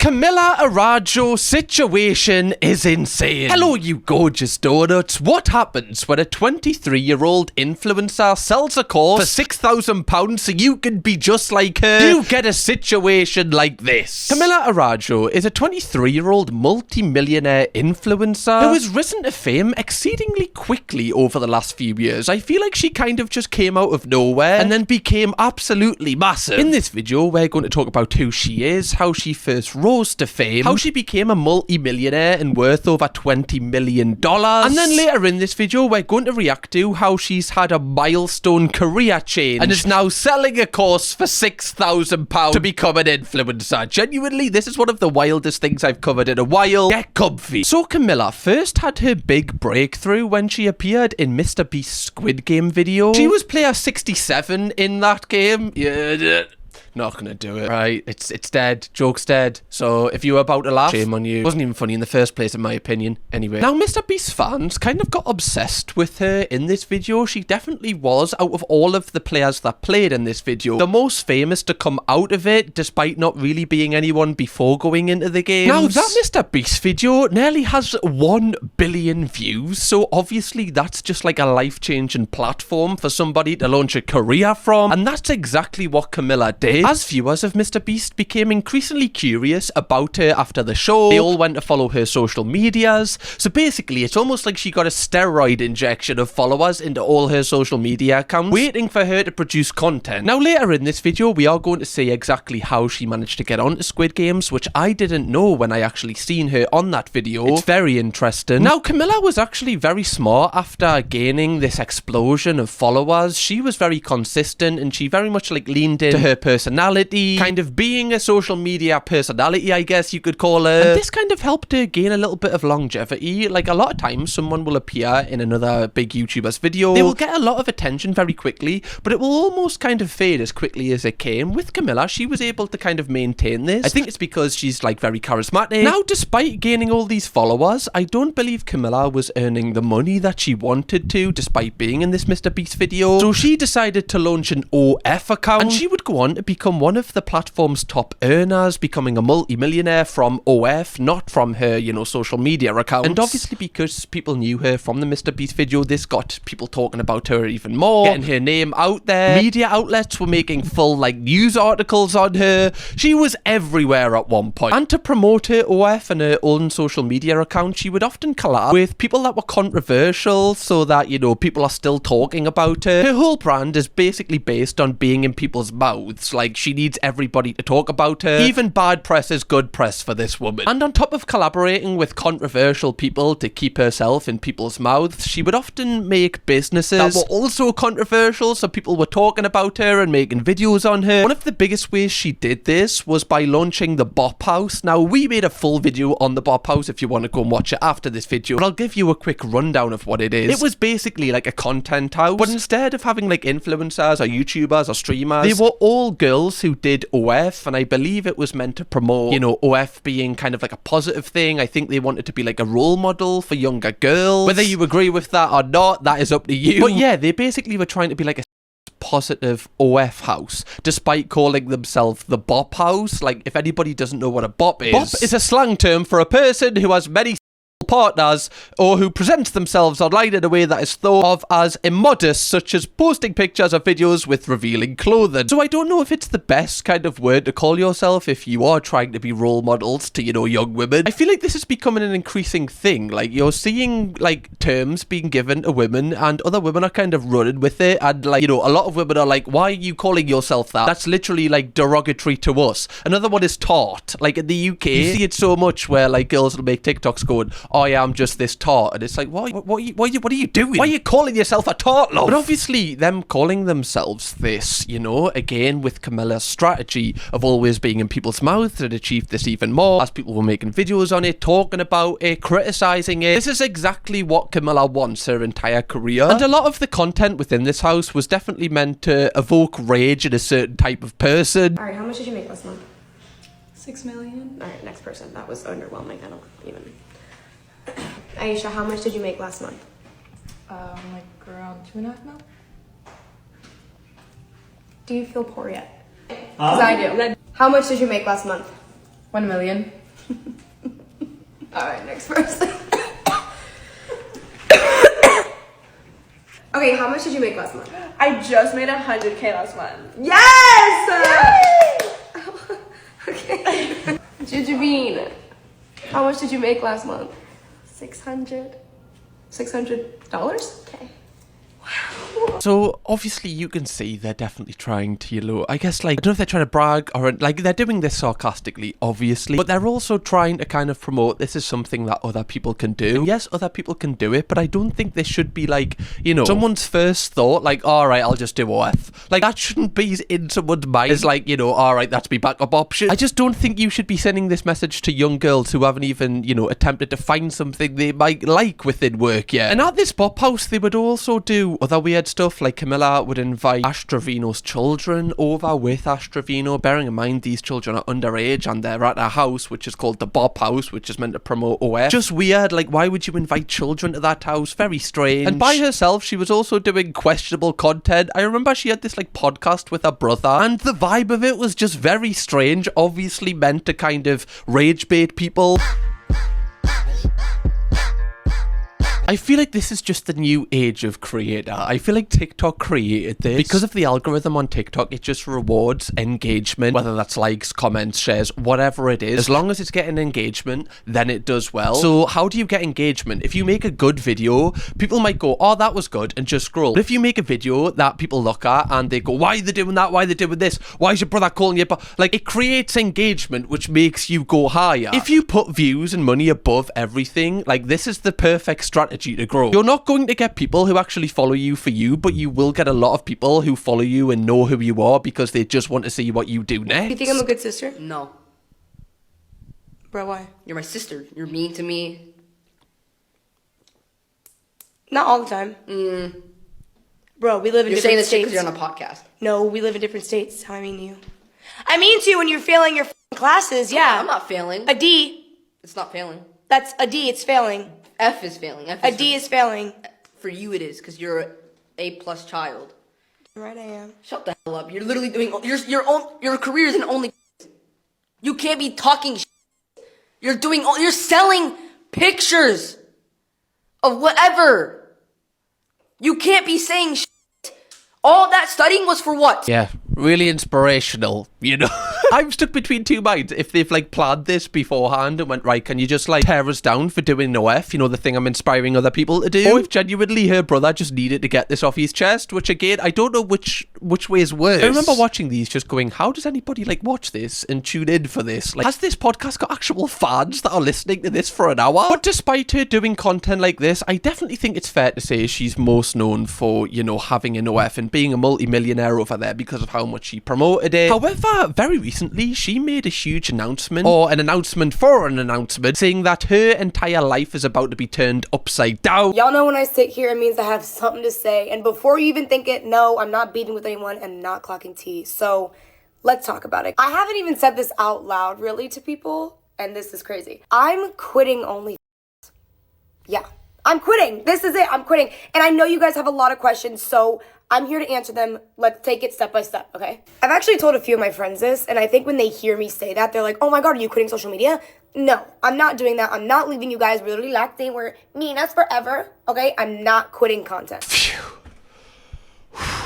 Camilla Araujo situation is insane. Hello, you gorgeous donuts. What happens when a 23-year-old influencer sells a course for £6,000 so you can be just like her? You get a situation like this. Camilla Araujo is a 23-year-old multi-millionaire influencer who has risen to fame exceedingly quickly over the last few years. I feel like she kind of just came out of nowhere and then became absolutely massive. In this video, we're going to talk about who she is, how she first rose to fame, how she became a multi-millionaire and worth over $20 million. And then later in this video, we're going to react to how she's had a milestone career change and is now selling a course for £6,000 to become an influencer. Genuinely, this is one of the wildest things I've covered in a while. Get comfy. So Camilla first had her big breakthrough when she appeared in Mr. Beast's Squid Game video. She was player 67 in that game. Yeah. Not gonna do it. Right, it's dead. Joke's dead. So if you were about to laugh, shame on you. It wasn't even funny in the first place, in my opinion. Anyway. Now, Mr. Beast fans kind of got obsessed with her in this video. She definitely was, out of all of the players that played in this video, the most famous to come out of it, despite not really being anyone before going into the game. Now, that Mr. Beast video nearly has 1 billion views, so obviously that's just like a life-changing platform for somebody to launch a career from, and that's exactly what Camilla did. As viewers of Mr. Beast became increasingly curious about her after the show, they all went to follow her social medias. So basically, it's almost like she got a steroid injection of followers into all her social media accounts, waiting for her to produce content. Now, later in this video, we are going to see exactly how she managed to get onto Squid Games, which I didn't know when I actually seen her on that video. It's very interesting. Now, Camilla was actually very smart after gaining this explosion of followers. She was very consistent and she very much like leaned into her personality, kind of being a social media personality, I guess you could call her. And this kind of helped her gain a little bit of longevity. Like, a lot of times someone will appear in another big YouTuber's video, they will get a lot of attention very quickly, but it will almost kind of fade as quickly as it came. With Camilla, she was able to kind of maintain this. I think it's because she's like very charismatic. Now, despite gaining all these followers, I don't believe Camilla was earning the money that she wanted to, despite being in this Mr. Beast video. So she decided to launch an OF account, and she would go on to become one of the platform's top earners, becoming a multi-millionaire from OF, not from her, you know, social media account. And obviously, because people knew her from the Mr. Beast video, this got people talking about her even more, getting her name out there. Media outlets were making full, like, news articles on her. She was everywhere at one point. And to promote her OF and her own social media account, she would often collab with people that were controversial so that, you know, people are still talking about her. Her whole brand is basically based on being in people's mouths. Like, she needs everybody to talk about her. Even bad press is good press for this woman. And on top of collaborating with controversial people to keep herself in people's mouths, she would often make businesses that were also controversial, so people were talking about her and making videos on her. One of the biggest ways she did this was by launching the Bop House. Now, we made a full video on the Bop House if you want to go and watch it after this video, but I'll give you a quick rundown of what it is. It was basically like a content house, but instead of having like influencers or YouTubers or streamers, they were all girls who did OF, and I believe it was meant to promote, you know, OF being kind of like a positive thing. I think they wanted to be like a role model for younger girls. Whether you agree with that or not, that is up to you. But yeah, they basically were trying to be like a positive OF house, despite calling themselves the Bop House. Like, if anybody doesn't know what a bop is a slang term for a person who has many partners or who presents themselves online in a way that is thought of as immodest, such as posting pictures or videos with revealing clothing. So I don't know if it's the best kind of word to call yourself if you are trying to be role models to, you know, young women. I feel like this is becoming an increasing thing. Like, you're seeing like terms being given to women and other women are kind of running with it, and like, you know, a lot of women are like, why are you calling yourself that? That's literally like derogatory to us. Another one is tart. Like, in the UK, you see it so much where like girls will make TikToks going, oh yeah, I'm just this tart, and it's like, what are you doing? Why are you calling yourself a tart, love? But obviously, them calling themselves this, you know, again with Camilla's strategy of always being in people's mouths, had achieved this even more as people were making videos on it, talking about it, criticizing it. This is exactly what Camilla wants her entire career, and a lot of the content within this house was definitely meant to evoke rage in a certain type of person. All right, how much did you make last month? 6 million. All right, next person. That was underwhelming. I don't even. Aisha, how much did you make last month? Like around 2.5 mil. Do you feel poor yet? Because I do. How much did you make last month? 1 million. All right, next person. Okay, how much did you make last month? I just made 100K last month. Yes! Okay. Jujubeen, how much did you make last month? 600. $600? Okay. So obviously you can see they're definitely trying to, I guess, like, I don't know if they're trying to brag or, like, they're doing this sarcastically, obviously, but they're also trying to kind of promote this is something that other people can do. And yes, other people can do it, but I don't think this should be like, someone's first thought, like, all right, I'll just do OF. Like, that shouldn't be in someone's mind. It's like, all right, that's my backup option. I just don't think you should be sending this message to young girls who haven't even, attempted to find something they might like within work yet. And at this pop house, they would also do other weird stuff, like Camilla would invite Astravino's children over with Astravino, bearing in mind these children are underage and they're at a house which is called the Bop House, which is meant to promote OF. Just weird, like, why would you invite children to that house? Very strange. And by herself, she was also doing questionable content. I remember she had this, like, podcast with her brother, and the vibe of it was just very strange, obviously meant to kind of rage bait people. I feel like this is just the new age of creator. I feel like TikTok created this. Because of the algorithm on TikTok, it just rewards engagement, whether that's likes, comments, shares, whatever it is. As long as it's getting engagement, then it does well. So how do you get engagement? If you make a good video, people might go, oh, that was good, and just scroll. But if you make a video that people look at and they go, why are they doing that? Why are they doing this? Why is your brother calling you? Like, it creates engagement, which makes you go higher. If you put views and money above everything, like, this is the perfect strategy to grow. You're not going to get people who actually follow you for you, but you will get a lot of people who follow you and know who you are because they just want to see what you do next. You think I'm a good sister? No. Bro, why? You're my sister. You're mean to me. Not all the time. Bro, we live in You're different saying this shit states. because you're on a podcast. No, we live in different states. How I mean to you. I mean to you when you're failing your classes, yeah. I'm not failing. A D. It's not failing. That's a D, it's failing. F is failing. A D is failing. For you it is, because you're an A+ child. Right, I am. Shut the hell up. You're literally doing your career is in only. You can't be talking shit. You're selling pictures of whatever. You can't be saying shit. All that studying was for what? Yeah, really inspirational, I'm stuck between two minds. If they've, like, planned this beforehand and went, right, can you just, like, tear us down for doing OF, the thing I'm inspiring other people to do? Or if genuinely her brother just needed to get this off his chest, which, again, I don't know which way is worse. I remember watching these just going, how does anybody, like, watch this and tune in for this? Like, has this podcast got actual fans that are listening to this for an hour? But despite her doing content like this, I definitely think it's fair to say she's most known for, having an OF and being a multi-millionaire over there because of how much she promoted it. However, very recently, she made a huge announcement, or an announcement for an announcement, saying that her entire life is about to be turned upside down. Y'all know when I sit here, it means I have something to say. And before you even think it, no, I'm not beefing with anyone and not clocking tea. So let's talk about it. I haven't even said this out loud really to people, and this is crazy. I'm quitting OnlyFans. Yeah, I'm quitting. This is it. I'm quitting. And I know you guys have a lot of questions, so I'm here to answer them. Let's take it step by step, okay? I've actually told a few of my friends this, and I think when they hear me say that, they're like, oh my God, are you quitting social media? No, I'm not doing that. I'm not leaving you guys really lacking. We're mean us forever, okay? I'm not quitting content. Phew.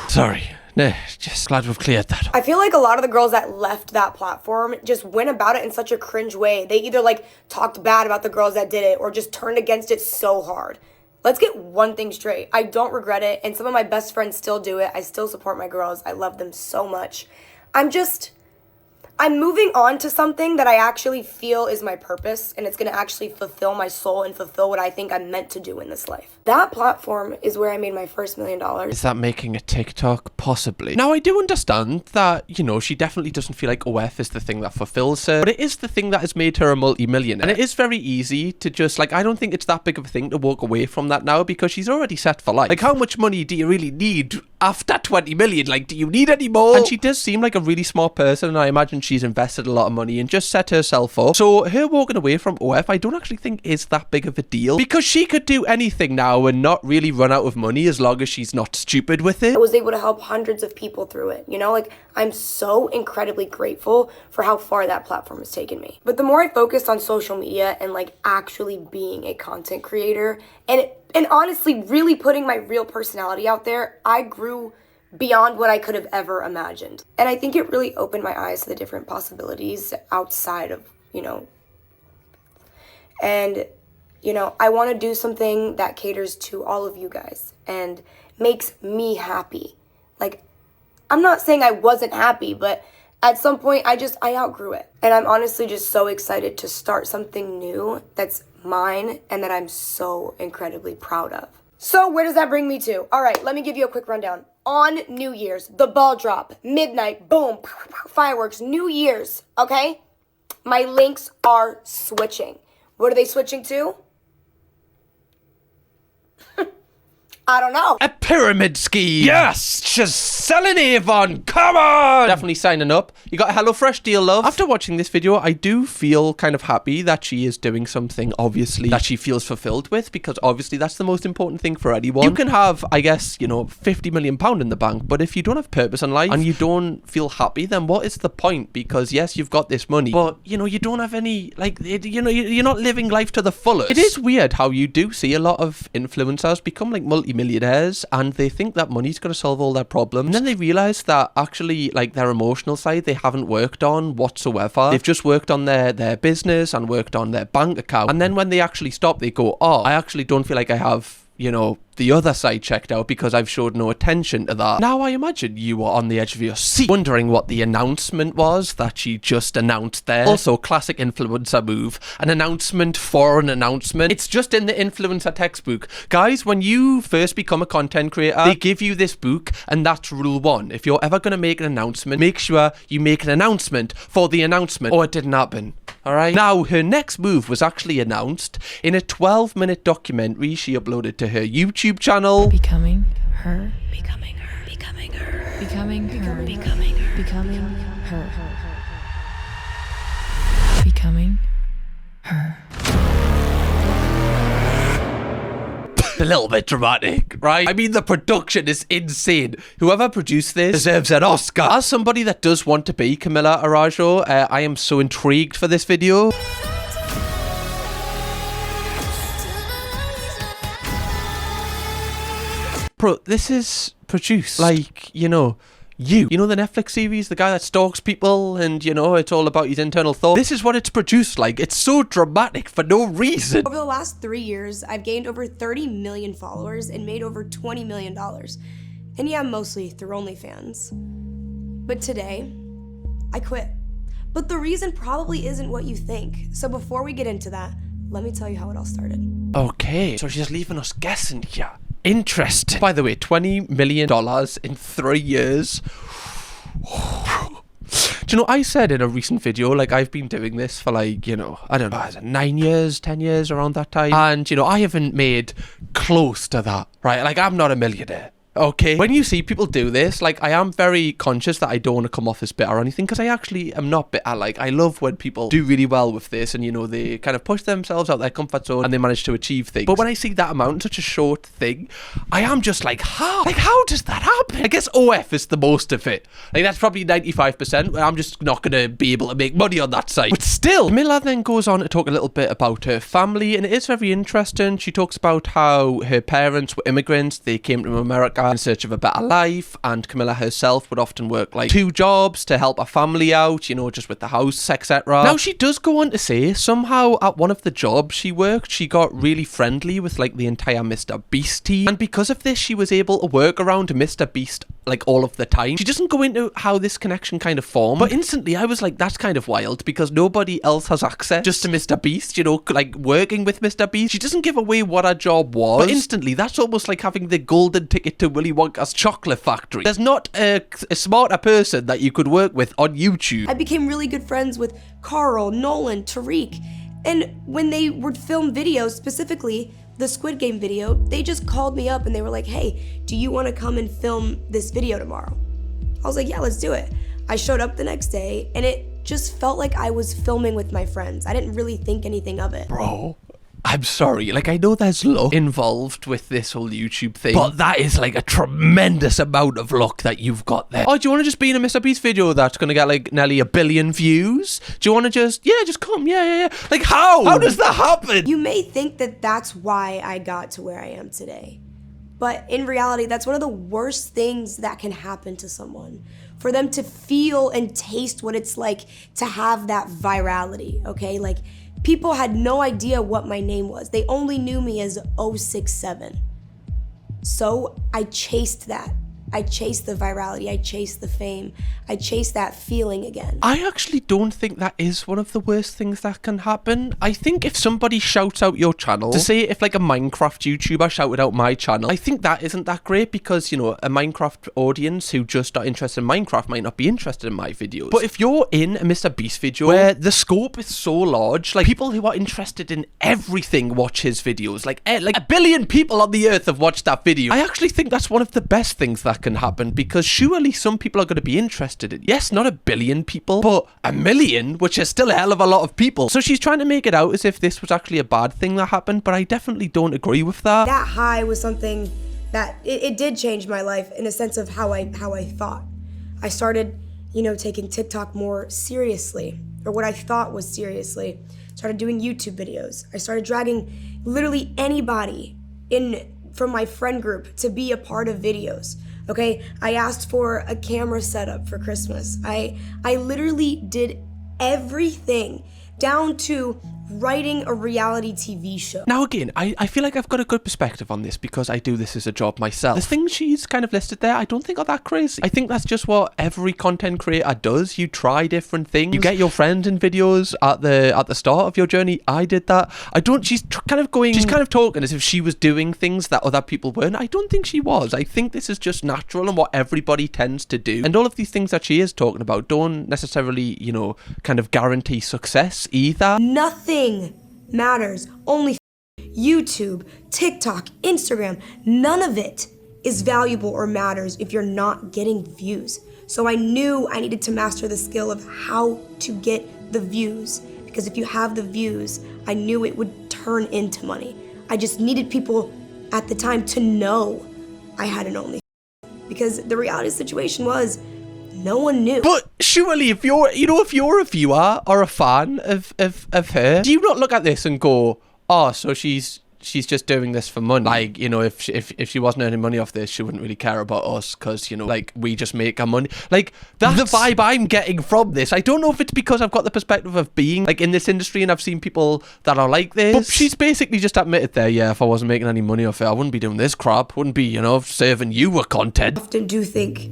Sorry. Nah, just glad we've cleared that. I feel like a lot of the girls that left that platform just went about it in such a cringe way. They either, like, talked bad about the girls that did it or just turned against it so hard. Let's get one thing straight. I don't regret it, and some of my best friends still do it. I still support my girls. I love them so much. I'm moving on to something that I actually feel is my purpose, and it's going to actually fulfill my soul and fulfill what I think I'm meant to do in this life. That platform is where I made my first $1 million. Is that making a TikTok? Possibly. Now, I do understand that, she definitely doesn't feel like OF is the thing that fulfills her, but it is the thing that has made her a multi-millionaire. And it is very easy to just, I don't think it's that big of a thing to walk away from that now because she's already set for life. Like, how much money do you really need after 20 million? Like, do you need any more? And she does seem like a really smart person, and I imagine she's invested a lot of money and just set herself up. So her walking away from OF, I don't actually think is that big of a deal, because she could do anything now and not really run out of money as long as she's not stupid with it. I was able to help hundreds of people through it, you know? Like, I'm so incredibly grateful for how far that platform has taken me. But the more I focused on social media and like actually being a content creator and honestly really putting my real personality out there, I grew beyond what I could have ever imagined. And I think it really opened my eyes to the different possibilities outside of, you know. And, you know, I want to do something that caters to all of you guys and makes me happy. Like, I'm not saying I wasn't happy, but at some point I outgrew it. And I'm honestly just so excited to start something new that's mine and that I'm so incredibly proud of. So where does that bring me to? All right, let me give you a quick rundown. On New Year's, the ball drop, midnight, boom, fireworks, New Year's, okay? My links are switching. What are they switching to? I don't know. A pyramid scheme. Yes, just selling Avon. Come on. Definitely signing up. You got a HelloFresh deal, love. After watching this video, I do feel kind of happy that she is doing something, obviously, that she feels fulfilled with, because obviously that's the most important thing for anyone. You can have, I guess, you know, £50 million in the bank, but if you don't have purpose in life and you don't feel happy, then what is the point? Because yes, you've got this money, but you know, you don't have any, like, you know, you're not living life to the fullest. It is weird how you do see a lot of influencers become like multi-millionaires and they think that money's going to solve all their problems, and then they realize that actually, like, their emotional side they haven't worked on whatsoever. They've just worked on their business and worked on their bank account, and then when they actually stop, they go, oh, I actually don't feel like I have, you know, the other side checked out because I've showed no attention to that. Now I imagine you were on the edge of your seat wondering what the announcement was that she just announced there. Also, classic influencer move, an announcement for an announcement. It's just in the influencer textbook. Guys, when you first become a content creator, they give you this book, and that's rule 1. If you're ever going to make an announcement, make sure you make an announcement for the announcement, or it didn't happen. Alright? Now, her next move was actually announced in a 12-minute documentary she uploaded to her YouTube channel. Becoming her. Becoming her. Becoming her. Becoming her. Becoming her. Becoming her. Becoming her. A little bit dramatic, right? I mean, the production is insane. Whoever produced this deserves an Oscar. As somebody that does want to be Camilla Araujo, I am so intrigued for this video. Bro, this is produced like, you know the Netflix series, the guy that stalks people and, you know, it's all about his internal thoughts. This is what it's produced like. It's so dramatic for no reason. Over the last 3 years, I've gained over 30 million followers and made over $20 million. And yeah, mostly through OnlyFans. But today, I quit. But the reason probably isn't what you think. So before we get into that, let me tell you how it all started. Okay, so she's leaving us guessing here. Interesting. By the way, $20 million in 3 years. Do you know, I said in a recent video, like, I've been doing this for, like, you know, I don't know, is it 9 years, 10 years, around that time? And, you know, I haven't made close to that, right? Like, I'm not a millionaire. Okay, when you see people do this, like, I am very conscious that I don't want to come off as bitter or anything, because I actually am not bitter. Like, I love when people do really well with this and, you know, they kind of push themselves out their comfort zone and they manage to achieve things. But when I see that amount in such a short thing, I am just like, how? Like, how does that happen? I guess OF is the most of it. Like, that's probably 95%. I'm just not going to be able to make money on that side. But still, Camilla then goes on to talk a little bit about her family, and it is very interesting. She talks about how her parents were immigrants. They came to America in search of a better life, and Camilla herself would often work like 2 jobs to help her family out, you know, just with the house, etc. Now, she does go on to say somehow at one of the jobs she worked, she got really friendly with like the entire Mr. Beast team, and because of this she was able to work around Mr. Beast like all of the time. She doesn't go into how this connection kind of formed, but instantly I was like, that's kind of wild, because nobody else has access just to Mr. Beast, you know, like working with Mr. Beast. She doesn't give away what her job was, but instantly that's almost like having the golden ticket to Willy Wonka's chocolate factory. There's not a smarter person that you could work with on YouTube. I became really good friends with Carl, Nolan, Tariq, and when they would film videos specifically, the Squid Game video, they just called me up and they were like, hey, do you want to come and film this video tomorrow? I was like, yeah, let's do it. I showed up the next day and it just felt like I was filming with my friends. I didn't really think anything of it. Bro, I'm sorry. Like, I know there's luck involved with this whole YouTube thing, but that is like a tremendous amount of luck that you've got there. Oh, do you want to just be in a Mr. Beast video that's going to get like nearly 1 billion views? Do you want to just come? Yeah. Like, how? How does that happen? You may think that that's why I got to where I am today. But in reality, that's one of the worst things that can happen to someone. For them to feel and taste what it's like to have that virality, okay? Like, people had no idea what my name was. They only knew me as 067. So I chased that. I chased the virality. I chased the fame. I chased that feeling again. I actually don't think that is one of the worst things that can happen. I think if somebody shouts out your channel, to say if like a Minecraft YouTuber shouted out my channel, I think that isn't that great because, you know, a Minecraft audience who just are interested in Minecraft might not be interested in my videos. But if you're in a Mr. Beast video where the scope is so large, like people who are interested in everything watch his videos, like 1 billion people on the earth have watched that video. I actually think that's one of the best things that can happen because surely some people are going to be interested in, yes, not 1 billion people, but 1 million, which is still a hell of a lot of people. So she's trying to make it out as if this was actually a bad thing that happened, but I definitely don't agree with that. That high was something that it did change my life in a sense of how I thought. I started, you know, taking TikTok more seriously, or what I thought was seriously. Started doing YouTube videos. I started dragging literally anybody in from my friend group to be a part of videos. Okay, I asked for a camera setup for Christmas. I literally did everything down to writing a reality TV show. Now again, I feel like I've got a good perspective on this because I do this as a job myself. The things she's kind of listed there, I don't think are that crazy. I think that's just what every content creator does. You try different things. You get your friend in videos at the start of your journey. I did that. She's kind of talking as if she was doing things that other people weren't. I don't think she was. I think this is just natural and what everybody tends to do. And all of these things that she is talking about don't necessarily, you know, kind of guarantee success either. Nothing matters. Only YouTube, TikTok, Instagram, none of it is valuable or matters if you're not getting views. So I knew I needed to master the skill of how to get the views, because if you have the views, I knew it would turn into money. I just needed people at the time to know I had an OnlyFans, because the reality situation was no one knew. But surely if you're a viewer or a fan of her, do you not look at this and go, oh, so she's just doing this for money? Like, you know, if she wasn't earning money off this, she wouldn't really care about us because, you know, like, we just make our money. Like, that's the vibe I'm getting from this. I don't know if it's because I've got the perspective of being, like, in this industry and I've seen people that are like this. But she's basically just admitted there, yeah, if I wasn't making any money off it, I wouldn't be doing this crap. Wouldn't be, you know, serving you a content. I often do think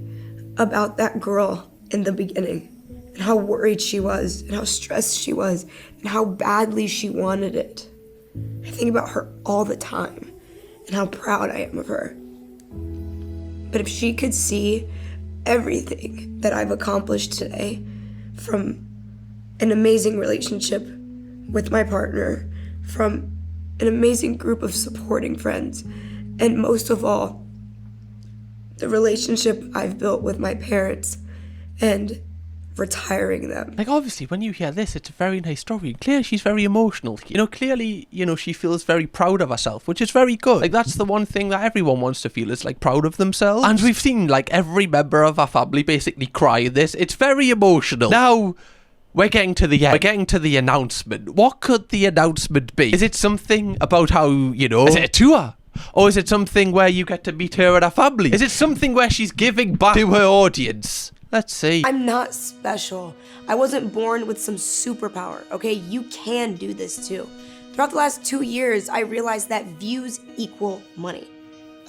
about that girl in the beginning and how worried she was and how stressed she was and how badly she wanted it. I think about her all the time and how proud I am of her. But if she could see everything that I've accomplished today, from an amazing relationship with my partner, from an amazing group of supporting friends, and most of all, the relationship I've built with my parents and retiring them. Like, obviously, when you hear this, it's a very nice story. Clearly, she's very emotional. You know, clearly, you know, she feels very proud of herself, which is very good. Like, that's the one thing that everyone wants to feel is, like, proud of themselves. And we've seen, like, every member of our family basically cry in this. It's very emotional. Now, we're getting to the end. We're getting to the announcement. What could the announcement be? Is it something about how, you know, is it a tour? Or is it something where you get to meet her and her family? Is it something where she's giving back to her audience? Let's see. I'm not special. I wasn't born with some superpower, okay? You can do this too. Throughout the last 2 years, I realized that views equal money.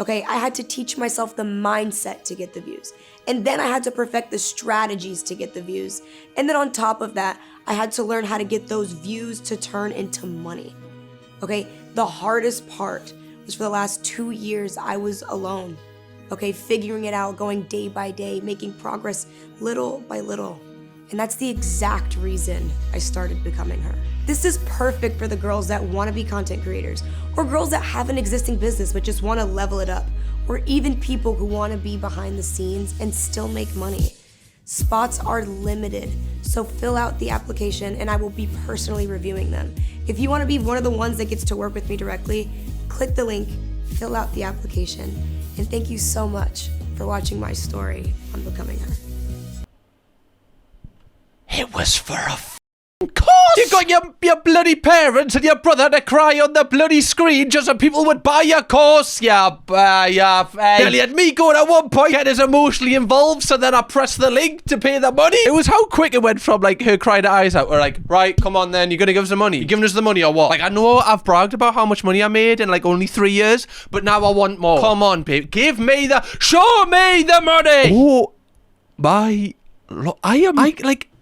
Okay, I had to teach myself the mindset to get the views. And then I had to perfect the strategies to get the views. And then on top of that, I had to learn how to get those views to turn into money. Okay, the hardest part was for the last 2 years, I was alone. Okay, figuring it out, going day by day, making progress little by little. And that's the exact reason I started becoming her. This is perfect for the girls that want to be content creators, or girls that have an existing business but just want to level it up, or even people who want to be behind the scenes and still make money. Spots are limited, so fill out the application and I will be personally reviewing them. If you want to be one of the ones that gets to work with me directly, click the link, fill out the application, and thank you so much for watching my story on Becoming Her. It was for a course! You got your bloody parents and your brother to cry on the bloody screen just so people would buy your course. Nearly had me going at one point, get us emotionally involved, so then I pressed the link to pay the money. It was how quick it went from like her crying her eyes out. We're like, right, come on then, you're gonna give us the money. You giving us the money or what? Like, I know I've bragged about how much money I made in like only 3 years, but now I want more. Come on, babe, show me the money! Oh,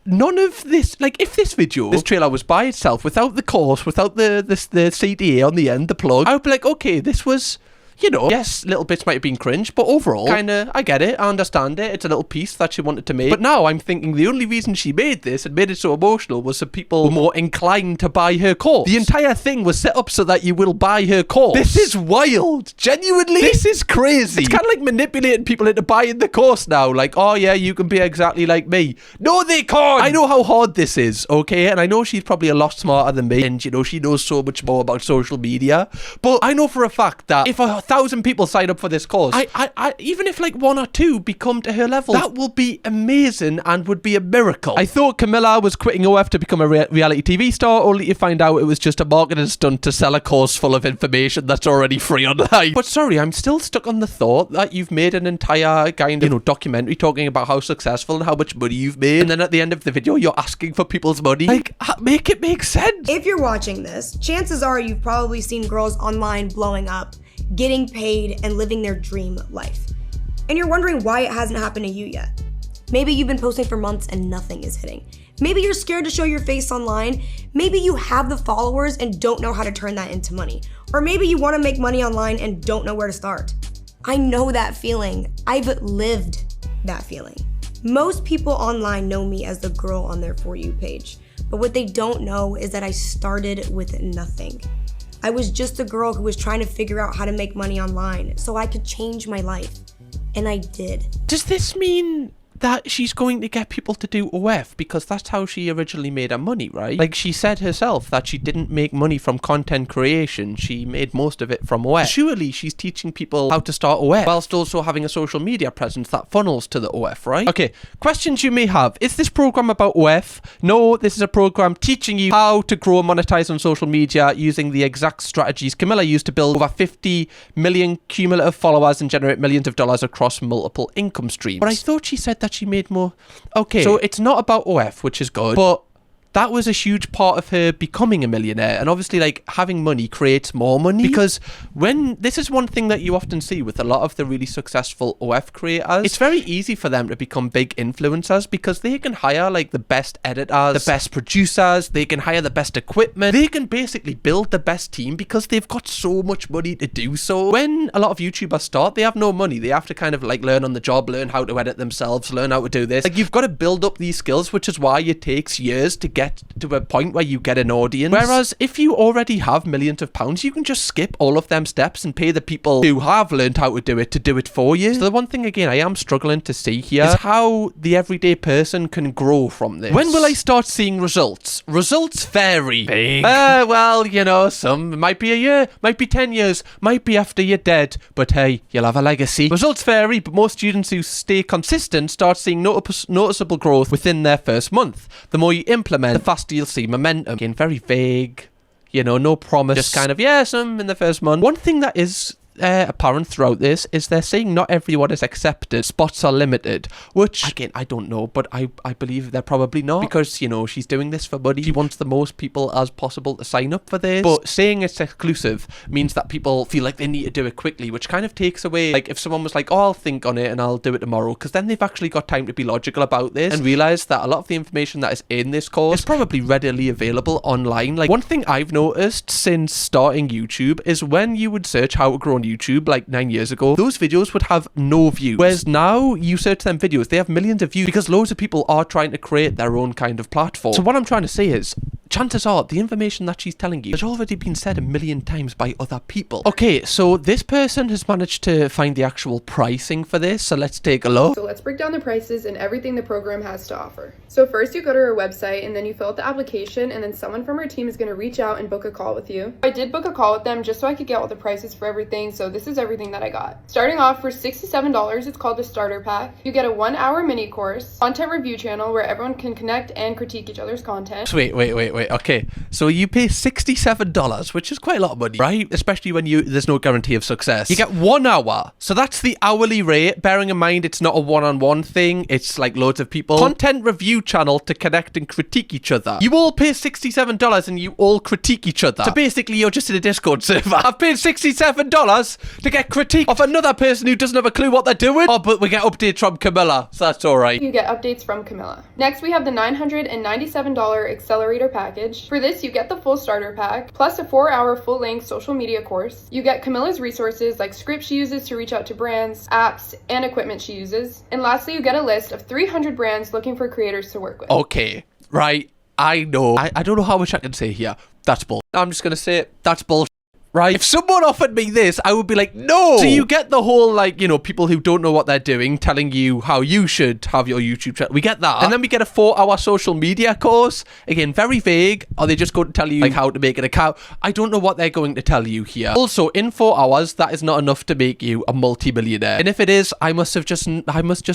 none of this, like, if this trailer was by itself, without the course, without the CTA on the end, the plug, I would be like, okay, this was, you know, yes, little bits might have been cringe, but overall, kinda, I get it, I understand it, it's a little piece that she wanted to make. But now I'm thinking the only reason she made this and made it so emotional was so people were more inclined to buy her course. The entire thing was set up so that you will buy her course. This is wild. Genuinely, this is crazy. It's kind of like manipulating people into buying the course now. Like, oh yeah, you can be exactly like me. No, they can't. I know how hard this is, okay? And I know she's probably a lot smarter than me, and you know, she knows so much more about social media. But I know for a fact that if 1,000 people sign up for this course, I even if like 1 or 2 become to her level, that will be amazing and would be a miracle. I thought Camilla was quitting OF to become a reality TV star, only to find out it was just a marketing stunt to sell a course full of information that's already free online. But sorry, I'm still stuck on the thought that you've made an entire kind of, you know, documentary talking about how successful and how much money you've made, and then at the end of the video you're asking for people's money. Like, make it make sense. If you're watching this, chances are you've probably seen girls online blowing up, getting paid, and living their dream life. And you're wondering why it hasn't happened to you yet. Maybe you've been posting for months and nothing is hitting. Maybe you're scared to show your face online. Maybe you have the followers and don't know how to turn that into money. Or maybe you want to make money online and don't know where to start. I know that feeling. I've lived that feeling. Most people online know me as the girl on their For You page, but what they don't know is that I started with nothing. I was just a girl who was trying to figure out how to make money online so I could change my life. And I did. Does this mean that she's going to get people to do OF? Because that's how she originally made her money, right? Like, she said herself that she didn't make money from content creation. She made most of it from OF. Surely she's teaching people how to start OF whilst also having a social media presence that funnels to the OF, right? Okay, questions you may have. Is this program about OF? No, this is a program teaching you how to grow and monetize on social media using the exact strategies Camilla used to build over 50 million cumulative followers and generate millions of dollars across multiple income streams. But I thought she said that she made more. Okay, so it's not about OF, which is good, but that was a huge part of her becoming a millionaire. And obviously, like, having money creates more money, because when this is one thing that you often see with a lot of the really successful OF creators, it's very easy for them to become big influencers because they can hire like the best editors, the best producers, they can hire the best equipment, they can basically build the best team because they've got so much money to do so. When a lot of YouTubers start, they have no money. They have to kind of like learn on the job, learn how to edit themselves, learn how to do this. Like, you've got to build up these skills, which is why it takes years to get to a point where you get an audience. Whereas if you already have millions of pounds, you can just skip all of them steps and pay the people who have learned how to do it for you. So the one thing, again, I am struggling to see here is how the everyday person can grow from this. When will I start seeing results? Results vary. Well, you know, some might be a year, might be 10 years, might be after you're dead, but hey, you'll have a legacy. Results vary, but most students who stay consistent start seeing noticeable growth within their first month. The more you implement, the faster you'll see momentum. Again, very vague, you know, no promise, just kind of, yeah, some in the first month. One thing that is apparent throughout this is they're saying not everyone is accepted, spots are limited, which again, I don't know, but I believe they're probably not, because, you know, she's doing this for money. She wants the most people as possible to sign up for this, but saying it's exclusive means that people feel like they need to do it quickly, which kind of takes away, like, if someone was like, oh, I'll think on it and I'll do it tomorrow, because then they've actually got time to be logical about this and realize that a lot of the information that is in this course is probably readily available online. Like, one thing I've noticed since starting YouTube is when you would search how to grow on YouTube like 9 years ago, those videos would have no views, whereas now you search them videos, they have millions of views because loads of people are trying to create their own kind of platform. So what I'm trying to say is, chances are the information that she's telling you has already been said a million times by other people. Okay, so this person has managed to find the actual pricing for this, so let's take a look. So let's break down the prices and everything the program has to offer. So first you go to her website and then you fill out the application, and then someone from her team is going to reach out and book a call with you. I did book a call with them just so I could get all the prices for everything, so this is everything that I got. Starting off for $67, it's called the starter pack. You get a 1-hour mini course, content review channel where everyone can connect and critique each other's content. Wait. Okay, so you pay $67, which is quite a lot of money, right? Especially when there's no guarantee of success. You get 1 hour, so that's the hourly rate. Bearing in mind it's not a one-on-one thing, it's like loads of people. Content review channel to connect and critique each other. You all pay $67 and you all critique each other. So basically you're just in a Discord server. I've paid $67 to get critique of another person who doesn't have a clue what they're doing. Oh, but we get updates from Camilla, so that's alright. You get updates from Camilla. Next, we have the $997 accelerator package. For this, you get the full starter pack, plus a 4-hour full-length social media course. You get Camilla's resources like scripts she uses to reach out to brands, apps, and equipment she uses. And lastly, you get a list of 300 brands looking for creators to work with. Okay, right, I know. I don't know how much I can say here. That's bull. I'm just gonna say it. That's bull. Right? If someone offered me this, I would be like, no! So you get the whole, like, you know, people who don't know what they're doing telling you how you should have your YouTube channel. We get that. And then we get a 4-hour social media course. Again, very vague. Are they just going to tell you, like, how to make an account? I don't know what they're going to tell you here. Also, in 4 hours, that is not enough to make you a multi-millionaire. And if it is, I must just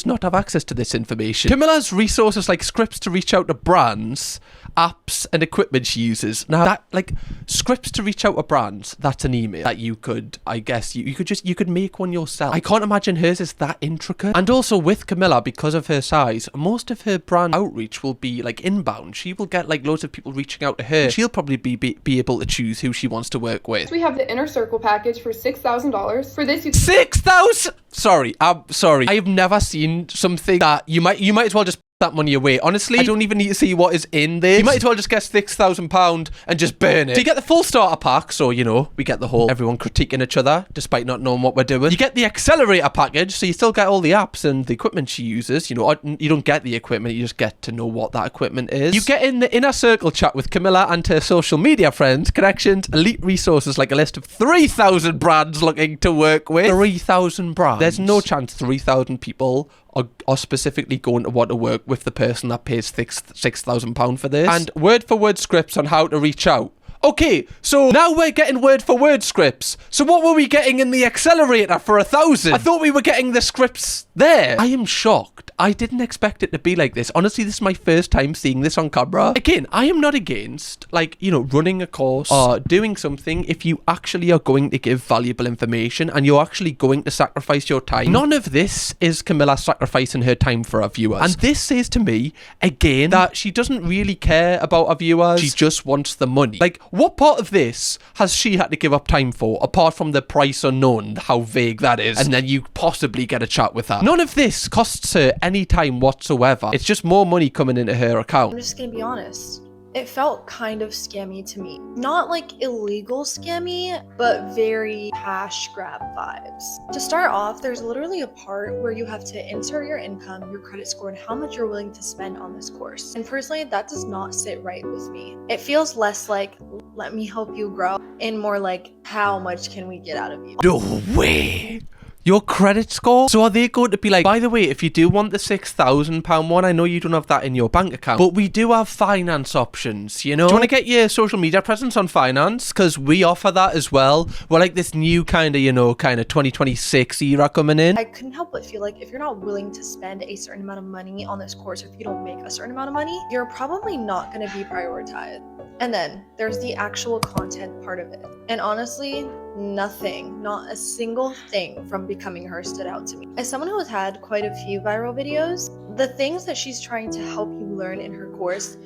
not have access to this information. Camilla's resources like scripts to reach out to brands, apps, and equipment she uses. Now, that, like, scripts to reach out to brands, that's an email that you could, I guess, you could make one yourself. I can't imagine hers is that intricate. And also with Camilla, because of her size, most of her brand outreach will be like inbound. She will get like loads of people reaching out to her. She'll probably be able to choose who she wants to work with. We have the Inner Circle package for $6,000. For this, you 6,000. Sorry, I'm sorry. I have never seen something that you might as well just that money away. Honestly, I don't even need to see what is in this. You might as well just get £6,000 and just burn it. So you get the full starter pack, so you know, we get the whole everyone critiquing each other despite not knowing what we're doing. You get the accelerator package, so you still get all the apps and the equipment she uses. You know, you don't get the equipment, you just get to know what that equipment is. You get in the inner circle chat with Camilla and her social media friends, connections, elite resources like a list of 3,000 brands looking to work with. 3,000 brands. There's no chance 3,000 people are specifically going to want to work with the person that pays £6,000 for this. And word-for-word scripts on how to reach out. Okay, so now we're getting word-for-word scripts. So what were we getting in the accelerator for 1,000? I thought we were getting the scripts there. I am shocked. I didn't expect it to be like this. Honestly, this is my first time seeing this on camera. Again, I am not against, like, you know, running a course or doing something if you actually are going to give valuable information and you're actually going to sacrifice your time. None of this is Camilla sacrificing her time for our viewers. And this says to me, again, that she doesn't really care about our viewers. She just wants the money. Like, what part of this has she had to give up time for, apart from the price unknown, how vague that is, and then you possibly get a chat with her? None of this costs her any time whatsoever. It's just more money coming into her account. I'm just gonna be honest. It felt kind of scammy to me. Not like illegal scammy, but very cash grab vibes. To start off, there's literally a part where you have to enter your income, your credit score, and how much you're willing to spend on this course. And personally, that does not sit right with me. It feels less like, let me help you grow, and more like, how much can we get out of you? No way. Your credit score? So are they going to be like, by the way, if you do want the £6,000 one, I know you don't have that in your bank account, but we do have finance options, you know? Do you want to get your social media presence on finance? Because we offer that as well. We're like this new kind of, you know, kind of 2026 era coming in. I couldn't help but feel like if you're not willing to spend a certain amount of money on this course, or if you don't make a certain amount of money, you're probably not going to be prioritized. And then there's the actual content part of it. And honestly, nothing, not a single thing from Becoming Her stood out to me. As someone who has had quite a few viral videos, the things that she's trying to help you learn in her course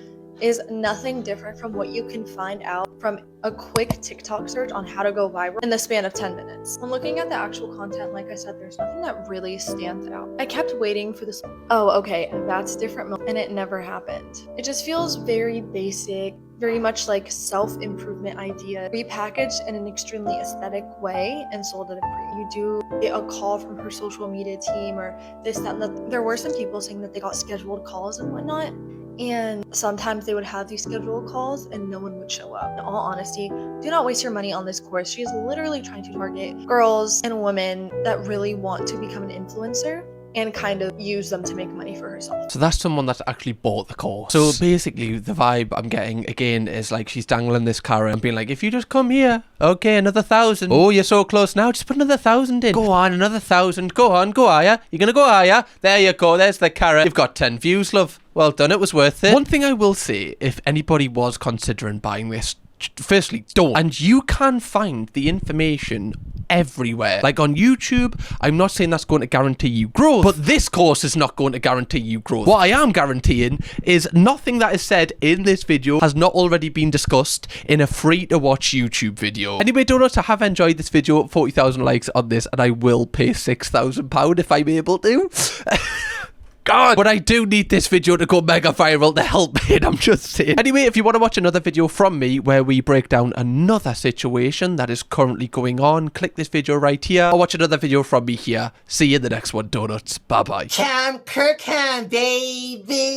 is nothing different from what you can find out from a quick TikTok search on how to go viral in the span of 10 minutes. When looking at the actual content, like I said, there's nothing that really stands out. I kept waiting for this, oh, okay, that's different, and it never happened. It just feels very basic, very much like self-improvement idea, repackaged in an extremely aesthetic way and sold at a premium. You do get a call from her social media team or this, that, and that. There were some people saying that they got scheduled calls and whatnot. And sometimes they would have these scheduled calls and no one would show up. In all honesty, do not waste your money on this course. She is literally trying to target girls and women that really want to become an influencer and kind of use them to make money for herself. So that's someone that's actually bought the course. So basically the vibe I'm getting again is like she's dangling this carrot and being like, if you just come here, okay, another 1,000. Oh, you're so close now, just put another 1,000 in. Go on, another 1,000. Go on, go higher. You're gonna go higher. There you go, there's the carrot. You've got 10 views, love. Well done, it was worth it. One thing I will say, if anybody was considering buying this, firstly, don't. And you can find the information everywhere. Like on YouTube, I'm not saying that's going to guarantee you growth, but this course is not going to guarantee you growth. What I am guaranteeing is nothing that is said in this video has not already been discussed in a free to watch YouTube video. Anyway, donuts, I have enjoyed this video. 40,000 likes on this, and I will pay £6,000 if I'm able to. God, but I do need this video to go mega viral to help me, I'm just saying. Anyway, if you want to watch another video from me where we break down another situation that is currently going on, click this video right here, or watch another video from me here. See you in the next one, donuts. Bye-bye. Camkirkham, baby.